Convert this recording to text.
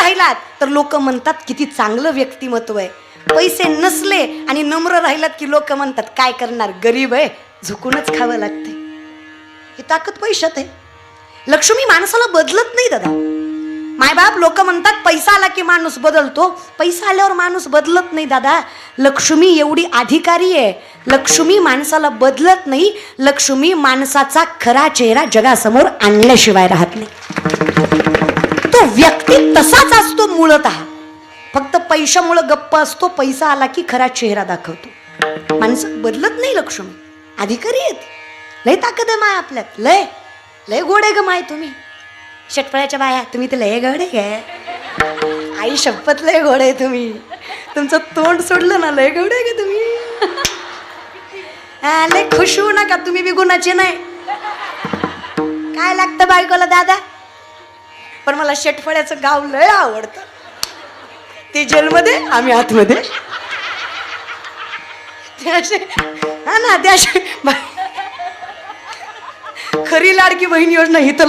राहिलात तर लोक म्हणतात किती चांगलं व्यक्तिमत्व आहे. पैसे नसले आणि नम्र राहिलात की लोक म्हणतात काय करणार, गरीब आहे, झुकूनच खावं लागते. ही ताकद पैशात आहे. लक्ष्मी माणसाला बदलत नाही दादा. मायबाप लोक म्हणतात पैसा आला की माणूस बदलतो. पैसा आल्यावर माणूस बदलत नाही दादा. लक्ष्मी एवढी अधिकारी आहे, लक्ष्मी माणसाला बदलत नाही. लक्ष्मी माणसाचा खरा चेहरा जगासमोर आणल्याशिवाय राहत नाही. तो व्यक्ती तसाच असतो मूळतः, फक्त पैशामुळे गप्प असतो. पैसा आला की खरा चेहरा दाखवतो. माणसं बदलत नाही. लक्ष्मी अधिकारी आहेत. लय ताकद आहे माय आपल्यात. लय लय गोडे ग माय. तुम्ही षटफळ्याच्या बाया, तुम्ही तर लय गोडे ग. आई शपथ लय गोड आहे तुम्ही. तुमचं तोंड सोडलं ना लय गोड आहे ग तुम्ही. लय खुश होऊ नका, तुम्ही बी गुणाचे नाही. काय लागतं बायकोला दादा. पण मला षटफळ्याचं गाव लय आवडतं. ते जेलमध्ये, आम्ही आतमध्ये. ते असे हा ना, ते असे खरी लाडकी बहीण योजना ही तर